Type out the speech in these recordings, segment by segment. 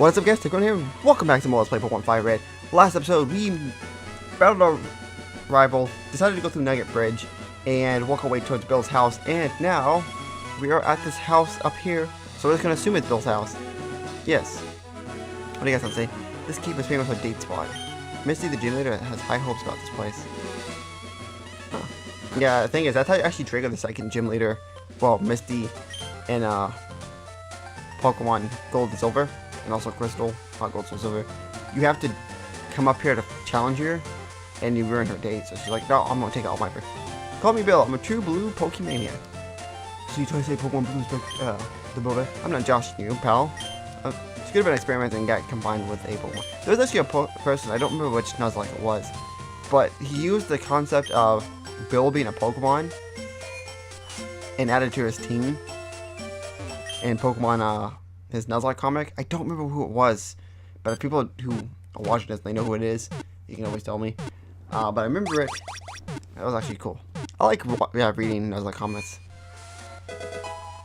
What's up guys, Tickon here, welcome back to more Let's Play Pokemon FireRed. Last episode, we battled our rival, decided to go through Nugget Bridge, and walk our way towards Bill's house, and now, we are at this house up here, so we're just gonna assume it's Bill's house. Yes. What do you guys have to say? This keep is famous for a date spot. Misty, the gym leader, has high hopes about this place. Huh. Yeah, the thing is, that's how you actually trigger the second gym leader. Well, Misty and Pokemon Gold and Silver, and also Crystal, not Gold, Silver. You have to come up here to challenge her, and you ruin her date. So she's like, no, I'm gonna take out my break. Call me Bill, I'm a true blue Pokemania. So you try to say Pokemon Blue the builder? I'm not joshing you, pal. It's good of an experiment and got combined with a Pokemon. There was actually a person, I don't remember which Nuzlocke it was, but he used the concept of Bill being a Pokemon and added to his team in Pokemon, his Nuzlocke comic. I don't remember who it was, but if people who are watching this, they know who it is, you can always tell me. But I remember it. That was actually cool. I like reading Nuzlocke comics.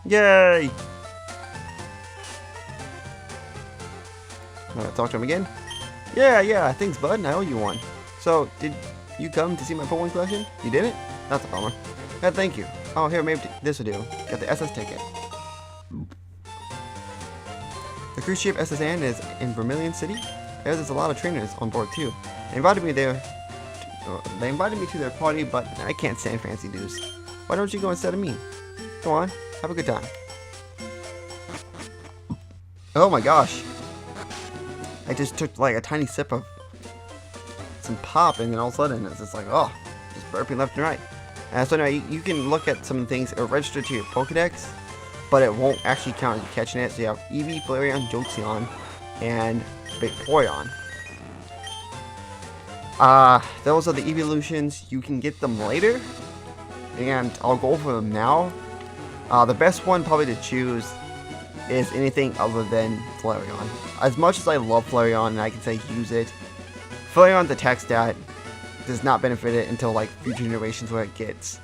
Yay! Talk to him again. Yeah, thanks bud, I owe you one. So, did you come to see my Pokemon collection? You didn't? That's a bummer. Yeah, thank you. Oh, here, maybe this will do. Got the SS ticket. The cruise ship SS Anne is in Vermilion City. There's a lot of trainers on board too. They invited me there. They invited me to their party, but I can't stand fancy dudes. Why don't you go instead of me? Go on, have a good time. Oh my gosh. I just took like a tiny sip of some pop, and then all of a sudden it's just like, oh, just burping left and right. So now you can look at some things that are registered to your Pokedex, but it won't actually count as you catching it. So you have Eevee, Flareon, Jolteon, and Vaporeon. Those are the evolutions. You can get them later, and I'll go over them now. The best one probably to choose is anything other than Flareon. As much as I love Flareon and I can say use it, Flareon's attack stat does not benefit it until like future generations where it gets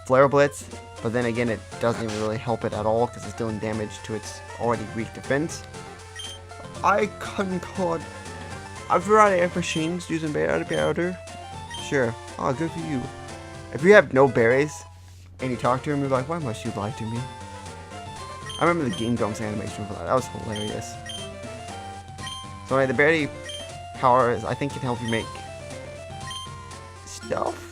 Flare Blitz, but then again it doesn't even really help it at all because it's dealing damage to its already weak defense. I concord. I've variety of machines using berry powder. Sure. Oh, good for you. If you have no berries and you talk to him, you're like, why must you lie to me? I remember the Game Grumps animation for that. That was hilarious. So anyway, the berry power is, I think, can help you make stuff.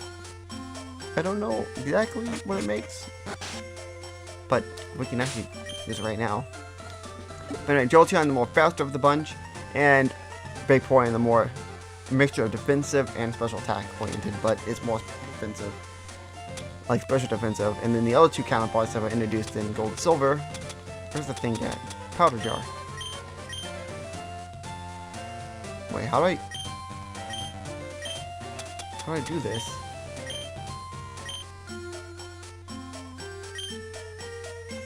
I don't know exactly what it makes, but we can actually use it right now. But anyway, Jolteon, the more faster of the bunch, and Vaporeon, the more mixture of defensive and special attack oriented, but it's more defensive, like special defensive. And then the other two counterparts that were introduced in Gold and Silver. Where's the thing at? Powder jar. Wait, how do I do this?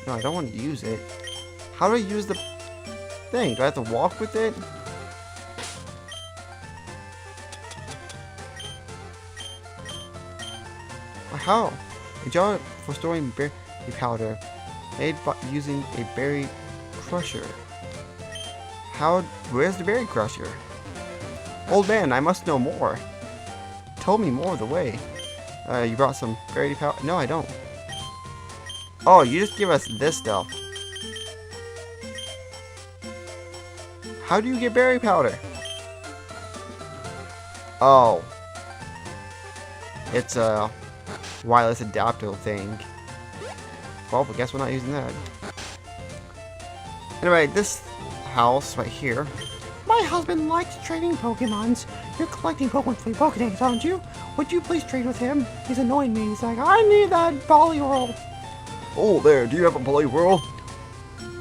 No, I don't want to use it. How do I use the thing? Do I have to walk with it? How? A jar for storing berry powder made by using a berry crusher. Where's the berry crusher? Old man, I must know more. Tell me more of the way. You brought some berry powder? No, I don't. Oh, you just give us this stuff. How do you get berry powder? Oh. It's a wireless adapter thing. Well, I guess we're not using that. Anyway, this house right here. My husband likes trading Pokemons. You're collecting Pokemon for your Pokedex, aren't you? Would you please trade with him? He's annoying me. He's like, I need that Poliwhirl. Oh, there. Do you have a Poliwhirl?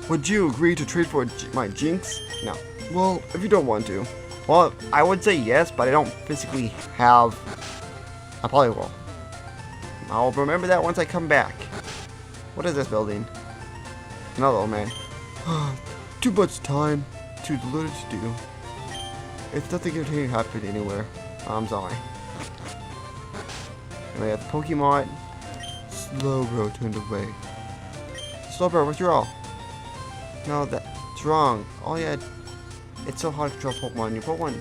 Would you agree to trade for my Jinx? No. Well, if you don't want to. Well, I would say yes, but I don't physically have a Poliwhirl. I'll remember that once I come back. What is this building? Another old man. Too much time. Too little to do. It's nothing good to happen anywhere. I'm sorry. And we have Pokemon. Slowbro turned away. Slowbro, withdraw. No, that's wrong. All you had It's so hard to control Pokemon. Your Pokemon,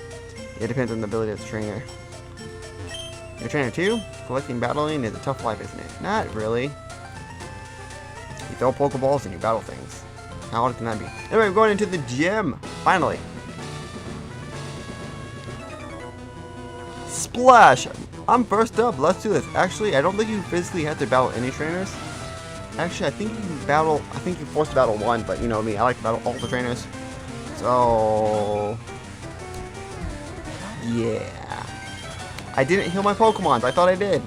it depends on the ability of the trainer. Your trainer too? Collecting and battling is a tough life, isn't it? Not really. You throw Pokeballs and you battle things. How hard can that be? Anyway, we're going into the gym. Finally. Splash! I'm first up. Let's do this. Actually, I don't think you physically have to battle any trainers. Actually, I think you can battle. I think you're forced to battle one, but you know me. I like to battle all the trainers. So, yeah. I didn't heal my Pokemon. I thought I did.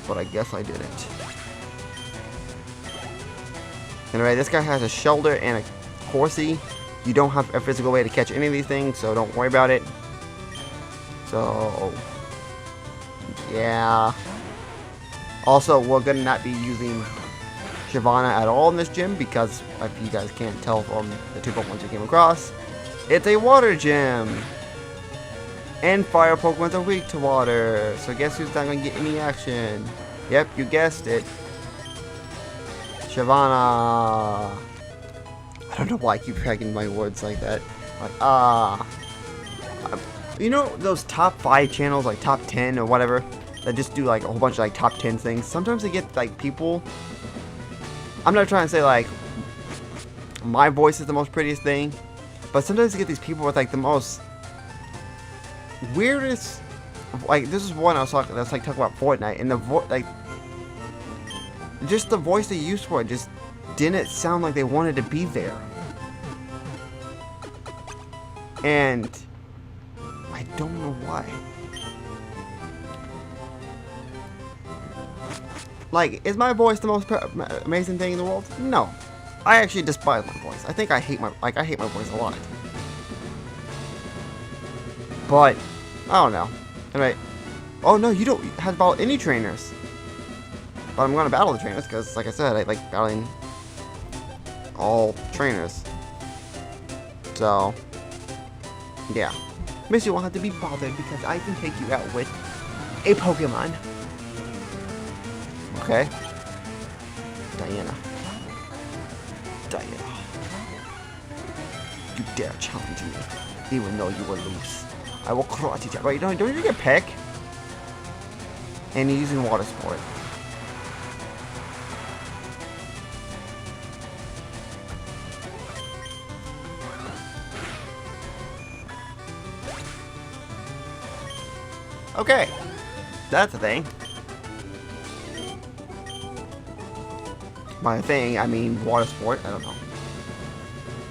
But I guess I didn't. Anyway, this guy has a Shelter and a Corsi. You don't have a physical way to catch any of these things, so don't worry about it. So, yeah. Also, we're going to not be using Shyvana at all in this gym because, if you guys can't tell from the two Pokemon we came across, it's a water gym. And fire Pokemons are weak to water. So guess who's not going to get any action? Yep, you guessed it. Shyvana. I don't know why I keep dragging my words like that. Like, you know those top 5 channels, like top 10 or whatever, that just do like a whole bunch of like top 10 things? Sometimes they get like people. I'm not trying to say like my voice is the most prettiest thing, but sometimes you get these people with like the most weirdest, like this is one I was talking, that's like talking about Fortnite, and the like just the voice they used for it just didn't sound like they wanted to be there. And I don't know why. Like, is my voice the most amazing thing in the world? No. I actually despise my voice. I think I hate my voice a lot. But I don't know. Anyway, oh no, you don't have to battle any trainers. But I'm gonna battle the trainers because, like I said, I like battling all trainers. So, yeah. Misty won't have to be bothered because I can take you out with a Pokemon. Okay. Diana. You dare challenge me, even though you will lose. I will karate chop. Wait, don't you get Peck? And you're using Water Sport. Okay, that's a thing. By thing, I mean water sport. I don't know.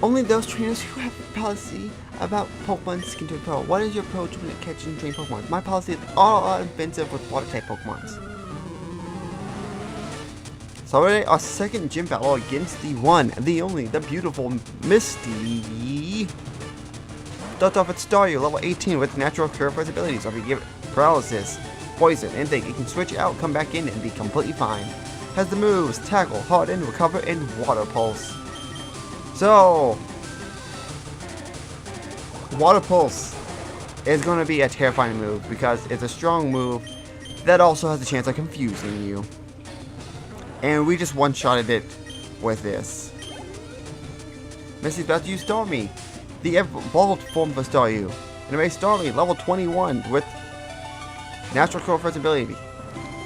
Only those trainers who have a policy about Pokemon can turn pro. What is your approach when catching and training Pokemon? My policy is all offensive with water type Pokemons. So already our second gym battle against the one, the only, the beautiful Misty. Starts off at Staryu, level 18 with natural cure for its abilities. So if you give it paralysis, poison, anything, it can switch out, come back in, and be completely fine. Has the moves Tackle, Harden, Recover, and Water Pulse. So, Water Pulse is going to be a terrifying move because it's a strong move that also has a chance of confusing you. And we just one-shotted it with this. Misty's about to use Starmie, the evolved form of a Staryu. And it makes Starmie level 21 with natural cure for its ability.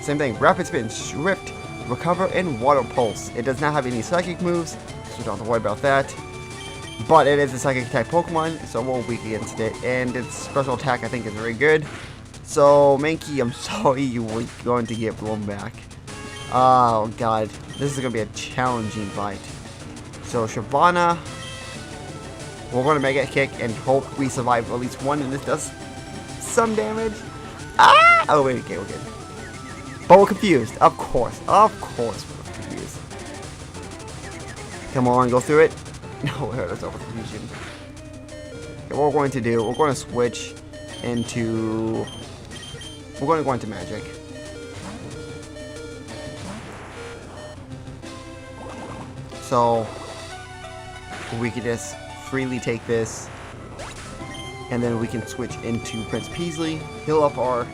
Same thing, Rapid Spin, Swift, Recover, and Water Pulse. It does not have any psychic moves, so you don't have to worry about that. But it is a psychic type Pokemon, so we're weak against it. And its special attack, I think, is very good. So, Mankey, I'm sorry you were going to get blown back. Oh, God. This is going to be a challenging fight. So, Shyvana, we're going to make it kick and hope we survive at least one, and this does some damage. Ah! Oh, wait, okay, we're good. But we're confused. Of course we're confused. Come on, go through it. No, it hurt us over confusion. Okay, what we're going to do, we're going to switch into... We're going to go into Magic. So, we could just freely take this, and then we can switch into Prince Peasley, heal up our...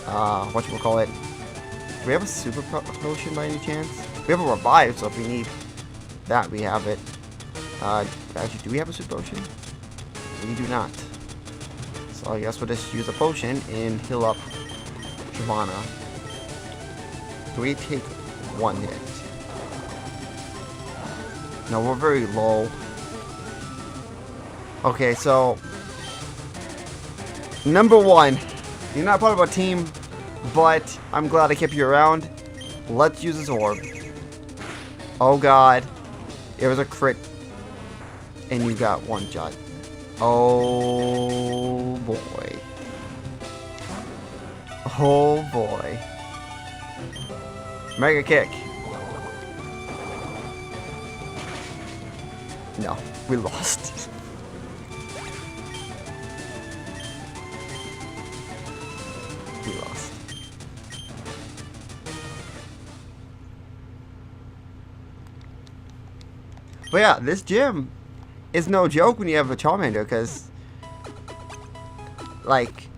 whatchamacallit. Do we have a super potion by any chance? We have a revive, so if we need that, we have it. Actually, do we have a super potion? We do not. So I guess we'll just use a potion and heal up Shyvana. Do we take one hit? No, we're very low. Okay, so number one, you're not part of our team, but I'm glad I kept you around. Let's use this orb. Oh god, it was a crit, and you got one shot. Oh boy. Oh boy. Mega kick. No, we lost. We lost. But yeah, this gym is no joke when you have a Charmander, because like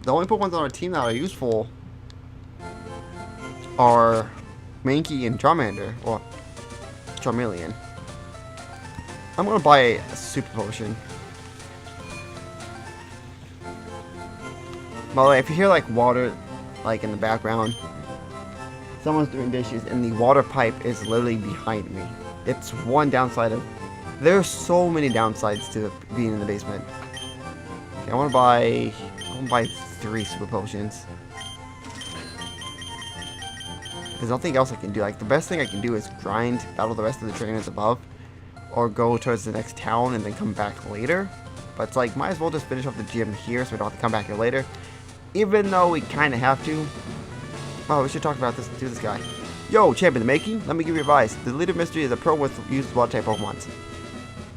the only Pokemon on our team that are useful are Mankey and Charmander, or Charmeleon. I'm gonna buy a super potion. By the way, if you hear like water like in the background, someone's doing dishes and the water pipe is literally behind me. It's one downside of... There's so many downsides to being in the basement. Okay, I wanna buy 3 super potions. There's nothing else I can do. Like, the best thing I can do is grind, battle the rest of the trainers above, or go towards the next town and then come back later. But it's like, might as well just finish off the gym here so we don't have to come back here later. Even though we kind of have to. Oh, we should talk about this to this guy. Yo, champion the making, let me give you advice. The leader Misty is a pro with uses water type Pokemons.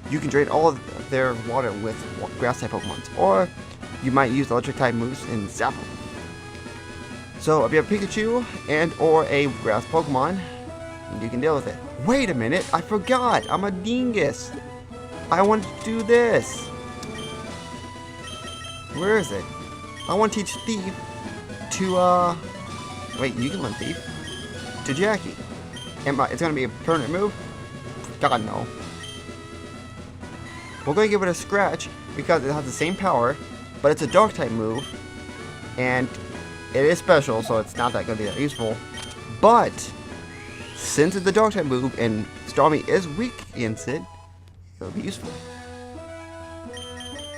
You can drain all of their water with grass type Pokemons, or you might use electric type moves and zap them. So if you have Pikachu and or a grass Pokemon, you can deal with it. Wait a minute, I forgot. I'm a dingus. I want to do this. Where is it? I want to teach Thief to wait, you can learn Thief to Jackie. It's gonna be a permanent move? God no. We're gonna give it a scratch because it has the same power, but it's a dark type move, and it is special, so it's not that gonna be that useful. But since it's a dark type move and Starmie is weak against it, it'll be useful.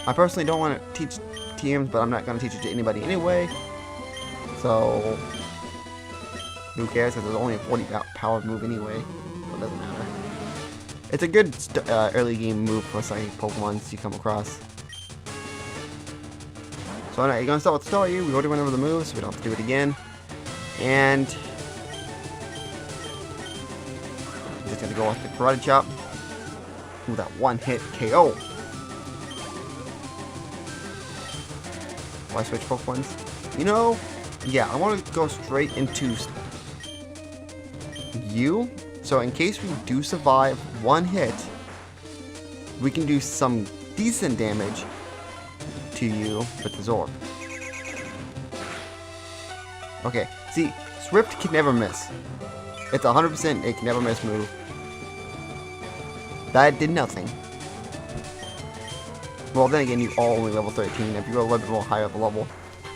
I personally don't want to teach teams, but I'm not gonna teach it to anybody anyway. So who cares? Because it's only a 40 power move anyway, so it doesn't matter. It's a good early game move for some Pokemons you come across. So anyway, you're gonna start with Staryu. We already went over the moves, so we don't have to do it again. And just gonna go off the Karate Chop with that one hit KO. Why switch Pokemons? You know, yeah, I want to go straight into you. So in case we do survive one hit, we can do some decent damage to you with the Zorb. Okay, see, Swift can never miss. It's 100% it can never miss move. That did nothing. Well, then again, you are only level 13. If you're a little bit more higher of a level,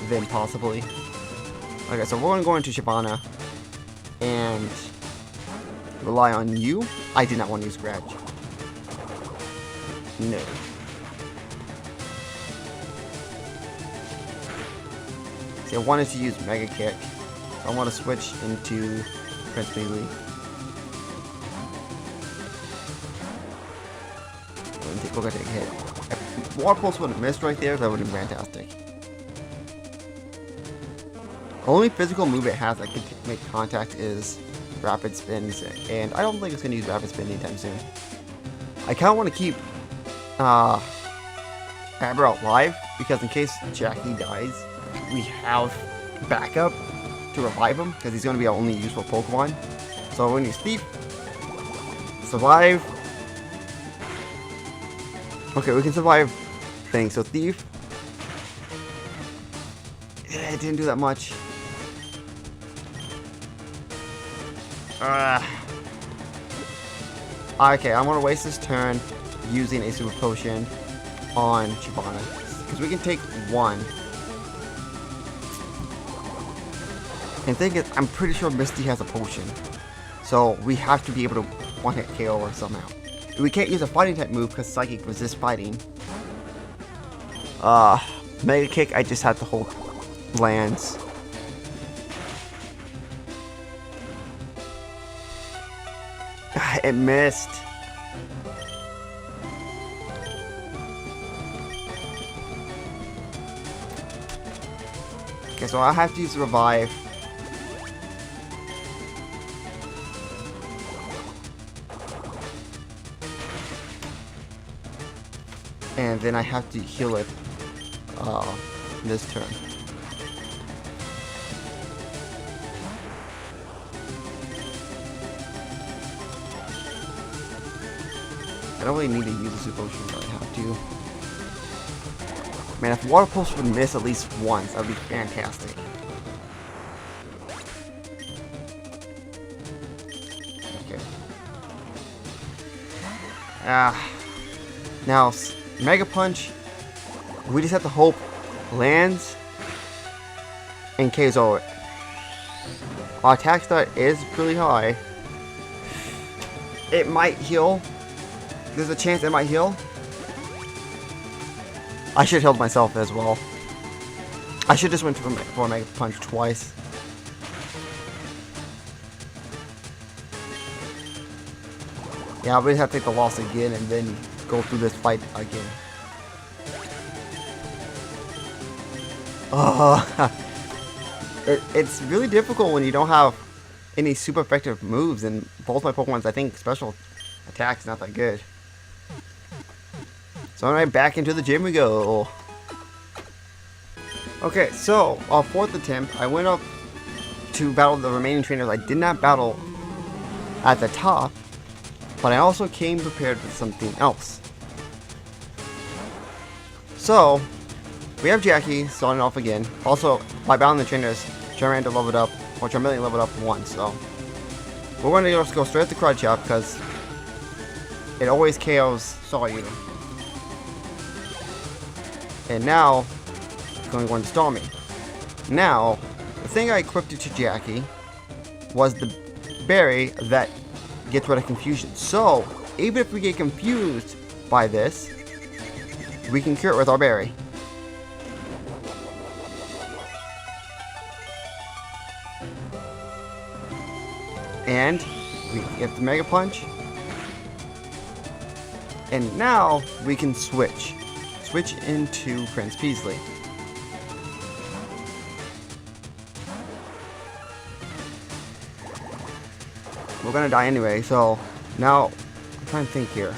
then possibly. Okay, so we're going to go into Shyvana and rely on you. I did not want to use Scratch. No. See, I wanted to use Mega Kick, so I want to switch into Prince Melee. We're going to take a hit. If Water Pulse would have missed right there, that would have been fantastic. Only physical move it has that can make contact is Rapid Spins, and I don't think it's going to use Rapid Spin anytime soon. I kind of want to keep Amber alive, because in case Jackie dies, we have backup to revive him, because he's going to be our only useful Pokemon. So we're going to use Thief, survive. Okay, we can survive things. So Thief, it didn't do that much. Okay, I'm gonna waste this turn using a super potion on Chibana. Because we can take one. And the thing is, I'm pretty sure Misty has a potion. So we have to be able to one-hit KO her somehow. We can't use a fighting type move because Psychic resists fighting. Mega Kick, I just have to hold lands. It missed. Okay, so I have to use Revive. And then I have to heal it this turn. I don't really need to use a super potion, but I have to. Man, if Water Pulse would miss at least once, that would be fantastic. Okay. Now, Mega Punch, we just have to hope lands and KO it. Our attack stat is pretty high. It might heal. There's a chance it might heal. I should have healed myself as well. I should just went for a Mega Punch twice. Yeah, we have to take the loss again and then go through this fight again. It's really difficult when you don't have any super effective moves, and both my Pokemon's, I think, special attack's not that good. So right back into the gym we go. Okay, so our fourth attempt, I went up to battle the remaining trainers. I did not battle at the top, but I also came prepared with something else. So we have Jackie starting off again. Also, by battling the trainers, Charmander leveled up, or Charmeleon leveled up once. So we're going to just go straight to Crud Chop because it always KOs Sawyu. And now, it's going to Stormy. Now, the thing I equipped it to Jackie was the berry that gets rid of confusion. So, even if we get confused by this, we can cure it with our berry. And we get the Mega Punch. And now we can switch. Switch into Prince Peasley. We're gonna die anyway, so now I'm trying to think here.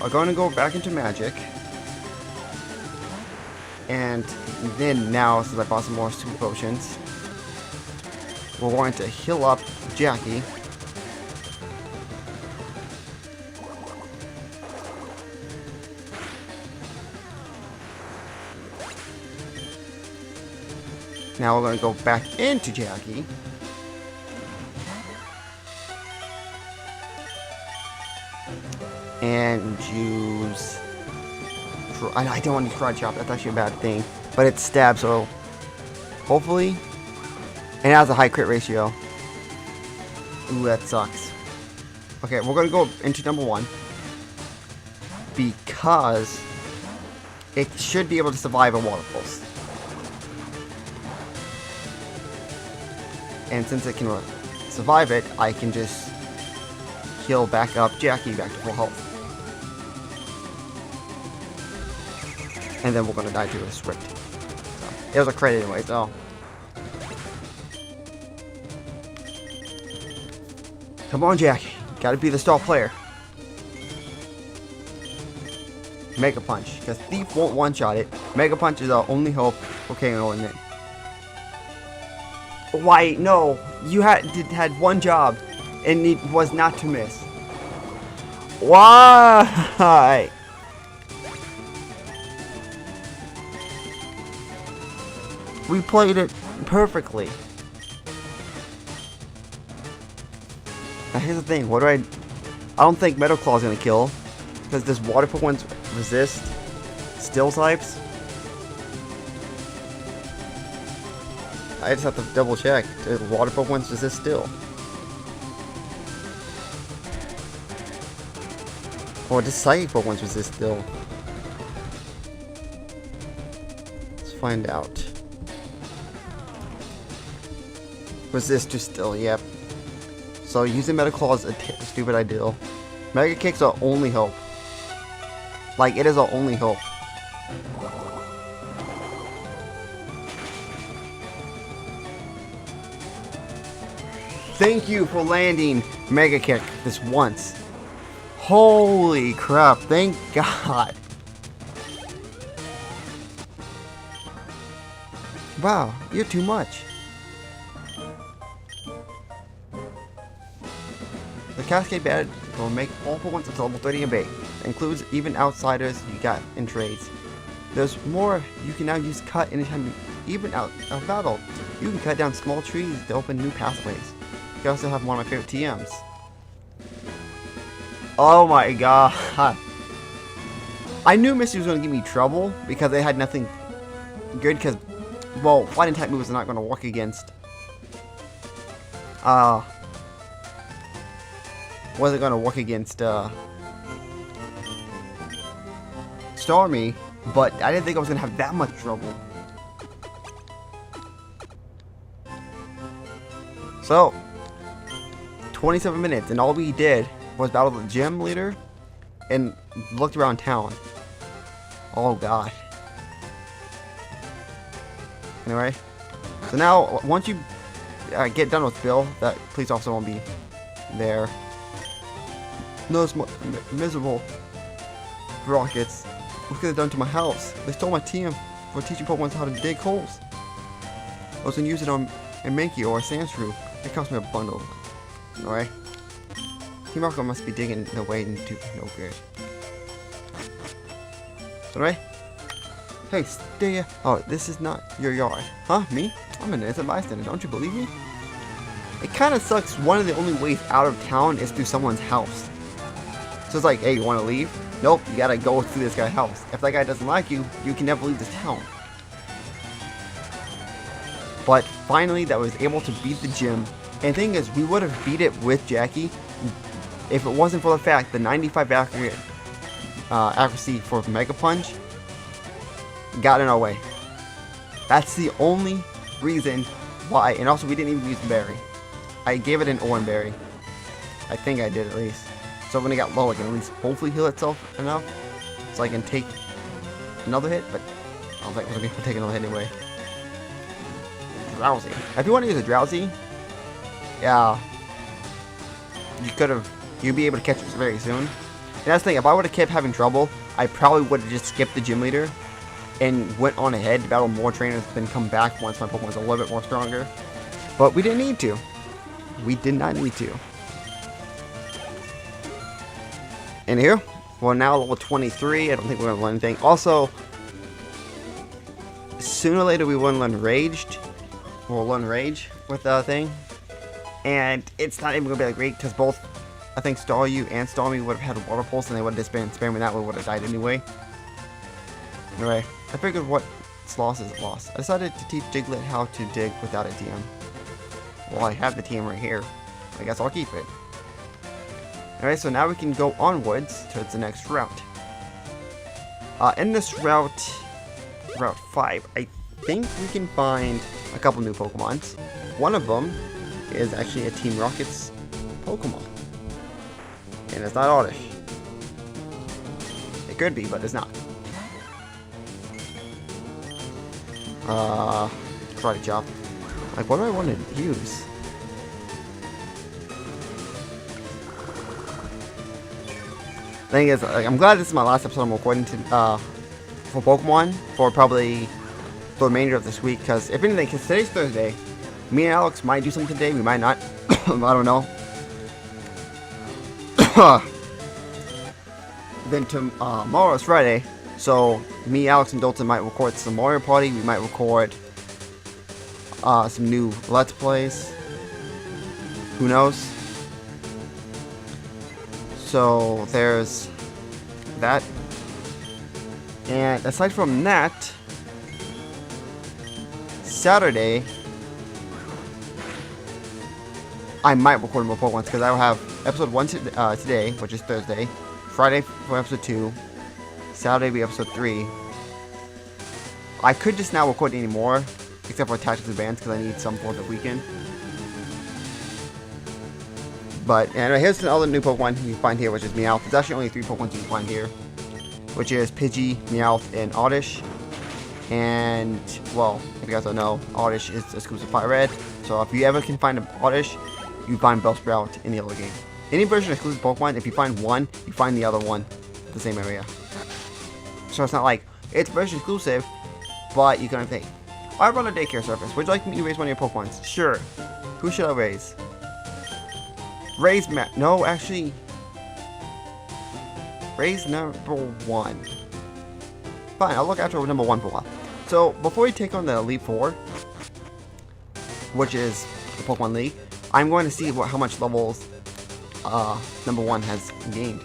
I'm going to go back into Magic. And then now, since I bought some more Super Potions, we're going to heal up Jackie. Now we're going to go back into Jackie. And use... I don't want to use Crud Chop, that's actually a bad thing. But it's stab, so... hopefully... and it has a high crit ratio. Ooh, that sucks. Okay, we're going to go into number 1. Because... it should be able to survive a Water Pulse. And since it can survive it, I can just heal back up Jackie back to full health. And then we're gonna die to a script. So, it was a crit anyway, so. Come on, Jackie. Gotta be the star player. Mega Punch. Because Thief won't one-shot it. Mega Punch is our only hope for KOing it. Why? No, you had one job, and it was not to miss. Why? We played it perfectly. Now here's the thing, what do I don't think Metal Claw's gonna kill. Because does water Pokemon resist Steel types? I just have to double check. Do water Pokemon resist Steel? Or does Psychic Pokemon resist Steel? Let's find out. Resist to Steel, yep. So using Meta Claw is a stupid idea. Mega Kick's our only hope. Like, it is our only hope. Thank you for landing Mega Kick this once. Holy crap, thank God. Wow, you're too much. The Cascade Bed will make all Pokemon up to level 30 and big. It includes even outsiders you got in trades. There's more, you can now use Cut anytime you even out of battle. You can cut down small trees to open new pathways. You also have one of my favorite TMs. Oh my god. I knew Misty was going to give me trouble because they had nothing good because, well, fighting type moves are not going to work against. Wasn't going to work against Stormy, but I didn't think I was going to have that much trouble. So, 27 minutes, and all we did was battle the gym leader and looked around town. Oh god. Anyway, so now once you get done with Bill, that police officer won't be there. Those miserable rockets. What could they have done to my house? They stole my TM for teaching Pokemon how to dig holes. I was gonna use it on a Mankey or a Sandshrew. It cost me a bundle. Alright. Team Rocket must be digging their way into no good. Alright. Hey, stay. Oh, this is not your yard. Huh? Me? I'm an innocent bystander. Don't you believe me? It kind of sucks. One of the only ways out of town is through someone's house. So it's like, hey, you want to leave? Nope, you gotta go through this guy's house. If that guy doesn't like you, you can never leave this town. But finally, that was able to beat the gym. And the thing is, we would have beat it with Jackie if it wasn't for the fact the 95 accuracy for Mega Punch got in our way. That's the only reason why. And also, we didn't even use the berry. I gave it an Oran berry. I think I did at least. So when it got low, it can at least hopefully heal itself enough so I can take another hit. But I don't think I'm going to take another hit anyway. Drowsy. If you want to use a Drowsy, yeah, you'd be able to catch it very soon. And that's the thing, if I would have kept having trouble, I probably would have just skipped the gym leader and went on ahead to battle more trainers, then come back once my Pokemon was a little bit more stronger. But we didn't need to. We did not need to. And here, we're now level 23. I don't think we're going to learn anything. Also, sooner or later we will learn Raged. We'll learn Rage with the thing. And it's not even going to be that great because both, I think, Staryu and Stormy would have had Water Pulse and they would have just been spamming that one, would have died anyway. Anyway, I figured what's lost is lost. I decided to teach Diglett how to dig without a TM. Well, I have the TM right here. I guess I'll keep it. Alright, so now we can go onwards towards the next route. In this route, Route 5, I think we can find a couple new Pokemons. One of them is actually a Team Rocket's Pokemon. And it's not Oddish. It could be, but it's not. Karate Chop. Like, what do I want to use? Thing is, I'm glad this is my last episode I'm recording for Pokemon for probably the remainder of this week. Because if anything, because today's Thursday, me and Alex might do something today. We might not. I don't know. Then tomorrow is Friday, so me, Alex, and Dalton might record some Mario Party. We might record some new Let's Plays. Who knows? So there's that. And aside from that, Saturday, I might record more Pokemon because I will have episode 1 today, which is Thursday. Friday for episode 2. Saturday will be episode 3. I could just not record any more, except for Tactics Advance, because I need some for the weekend. But anyway, here's another new Pokemon you can find here, which is Meowth. There's actually only 3 Pokemon you can find here, which is Pidgey, Meowth, and Oddish. And, well, if you guys don't know, Oddish is exclusive FireRed. So if you ever can find an Oddish, you find Bellsprout in the other game. Any version of exclusive Pokemon, if you find one, you find the other one in the same area. So it's not like it's version exclusive, but you can pay. I run a daycare service. Would you like me to raise one of your Pokemon? Sure. Who should I raise? Raise no, actually. Raise number 1. Fine, I'll look after number 1 for a while. So, before we take on the Elite Four, which is the Pokemon League, I'm going to see how much levels number 1 has gained.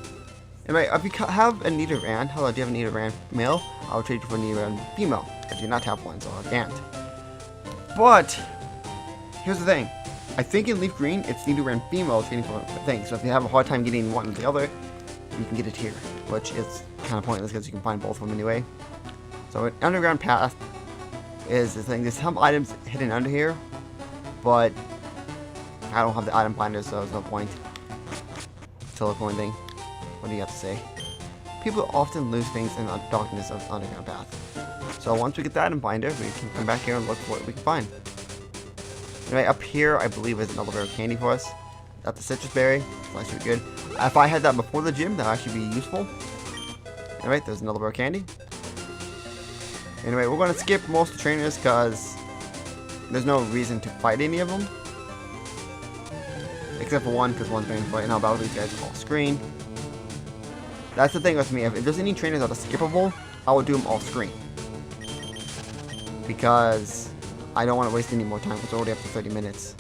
Anyway, if you have a Nidoran, hello, do you have a Nidoran male? I'll trade you for a Nidoran female. I do not have one, so I can't. But, here's the thing. I think in Leaf Green, it's Nidoran female trading for things. So if you have a hard time getting one or the other, you can get it here, which is kind of pointless because you can find both of them anyway. So an underground path is the thing. There's some items hidden under here, but I don't have the item finder, so there's no point. Telephone thing. What do you have to say? People often lose things in the darkness of the underground path. So once we get the item finder, we can come back here and look for what we can find. Anyway, up here, I believe is another berry candy for us. That's the citrus berry. That's actually good. If I had that before the gym, that would actually be useful. Alright, there's another berry candy. Anyway, we're going to skip most of the trainers because there's no reason to fight any of them. Except for one, because one's going to fight. And I'll battle these guys off screen. That's the thing with me. If there's any trainers that are skippable, I will do them off screen. Because I don't want to waste any more time. It's already up to 30 minutes.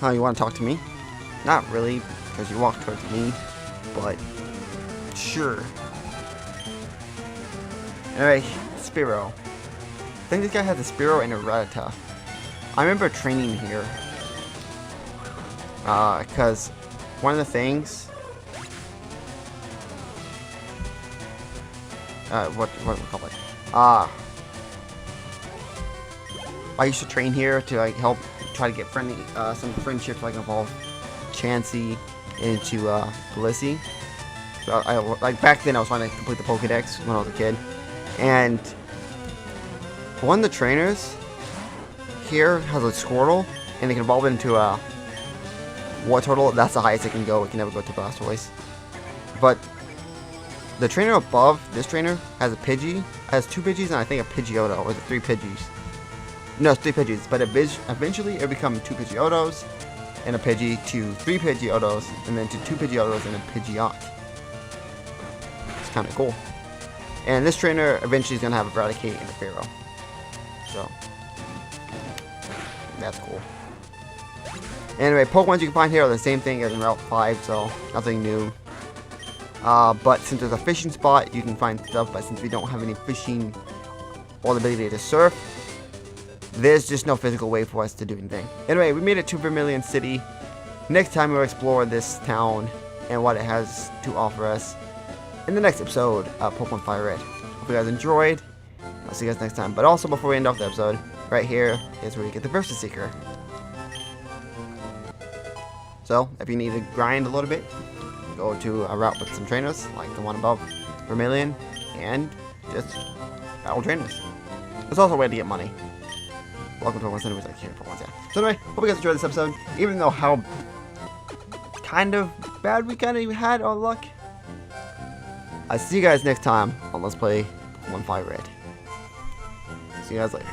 Huh, you want to talk to me? Not really, because you walked towards me, but sure. Alright, Spearow. I think this guy has a Spearow and a Rattata. I remember training here. Because one of the things... what do we call it? I used to train here to like help try to get friendly, some friendships like evolve Chansey into Blissey. So like back then I was trying to complete the Pokedex when I was a kid, and one of the trainers here has a Squirtle, and they can evolve into a Wartortle. That's the highest it can go. It can never go to Blastoise. But the trainer above this trainer has a Pidgey, has 2 Pidgeys, and I think a Pidgeotto, or is it 3 Pidgeys? No, it's 3 Pidgeys, but eventually it'll become 2 Pidgeottos, and a Pidgey, to 3 Pidgeottos, and then to 2 Pidgeottos and a Pidgeot. It's kind of cool. And this trainer eventually is going to have a Eradicate and a Pharaoh. So, that's cool. Anyway, Pokemon you can find here are the same thing as in Route 5, so nothing new. But since there's a fishing spot, you can find stuff, but since we don't have any fishing or the ability to surf, there's just no physical way for us to do anything. Anyway, we made it to Vermilion City. Next time we'll explore this town and what it has to offer us in the next episode of Pokemon FireRed. Hope you guys enjoyed. I'll see you guys next time. But also, before we end off the episode, right here is where you get the Versus Seeker. So, if you need to grind a little bit, go to a route with some trainers, like the one above Vermilion, and just battle trainers. There's also a way to get money. Welcome to Pokemon Center, like here for once, yeah. So anyway, hope you guys enjoyed this episode, even though how kind of bad we kind of had our luck. I'll see you guys next time on Let's Play Pokemon FireRed. See you guys later.